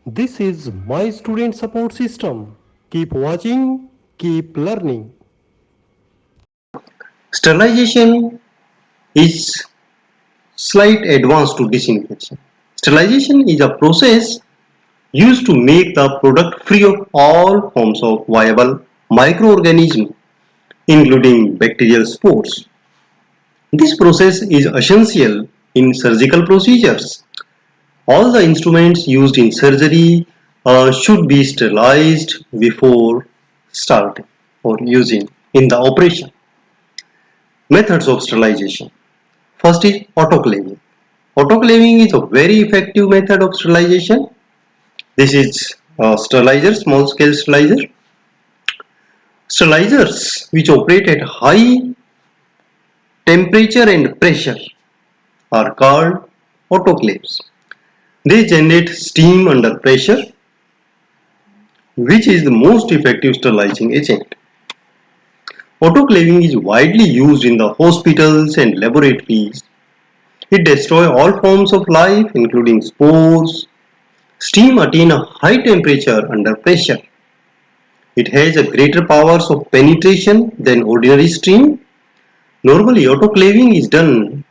This is my student support system. Keep watching, keep learning. Sterilization is slight advance to disinfection. Sterilization is a process used to make the product free of all forms of viable microorganisms, including bacterial spores. This process is essential in surgical procedures. All the instruments used in surgery should be sterilized before starting or using in the operation. Methods of sterilization. First is autoclaving. Autoclaving is a very effective method of sterilization. This is a sterilizer, small scale sterilizer. Sterilizers which operate at high temperature and pressure are called autoclaves. They generate steam under pressure, which is the most effective sterilizing agent. Autoclaving is widely used in the hospitals and laboratories. It destroys all forms of life, including spores. Steam attains a high temperature under pressure. It has a greater powers of penetration than ordinary steam. Normally, autoclaving is done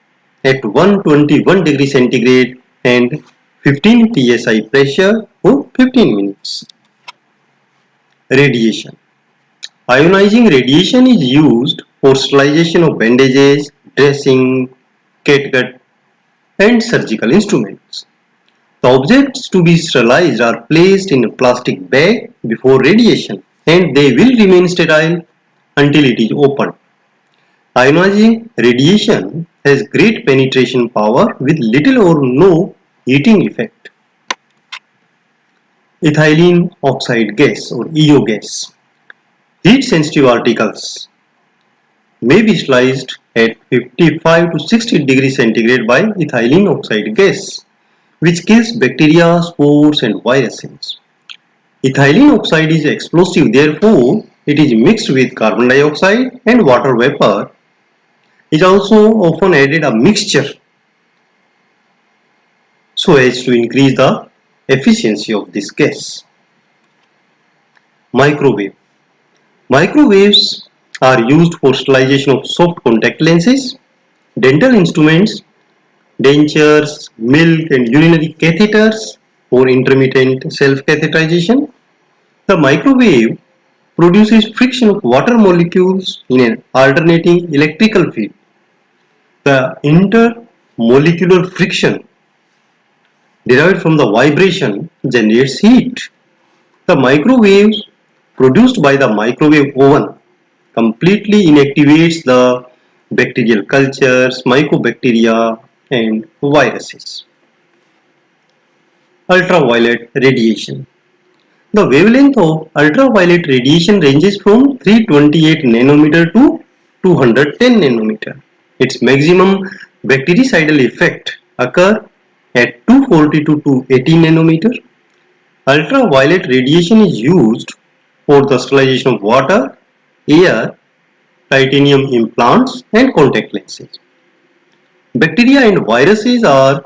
at 121 degrees centigrade and 15 psi pressure for 15 minutes. Radiation. Ionizing radiation is used for sterilization of bandages, dressing, catgut, and surgical instruments. The objects to be sterilized are placed in a plastic bag before radiation, and they will remain sterile until it is opened. Ionizing radiation has great penetration power with little or no heating effect. Ethylene oxide gas or EO gas. Heat sensitive articles may be sterilized at 55 to 60 degrees centigrade by ethylene oxide gas, which kills bacteria, spores, and viruses. Ethylene oxide is explosive, therefore, it is mixed with carbon dioxide and water vapor. Is also often added a mixture so as to increase the efficiency of this gas. Microwave. Microwaves are used for sterilization of soft contact lenses, dental instruments, dentures, milk and urinary catheters for intermittent self-catheterization. The microwave produces friction of water molecules in an alternating electrical field. The intermolecular friction derived from the vibration generates heat. The microwaves produced by the microwave oven completely inactivates the bacterial cultures, mycobacteria and viruses. Ultraviolet radiation. The wavelength of ultraviolet radiation ranges from 328 nanometer to 210 nanometer. Its maximum bactericidal effect occurs at 242 to 80 nanometer. Ultraviolet radiation is used for the sterilization of water, air, titanium implants and contact lenses. Bacteria and viruses are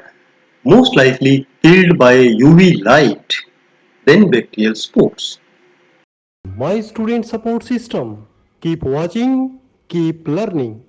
most likely killed by UV light than bacterial spores. My student support system. Keep watching, keep learning.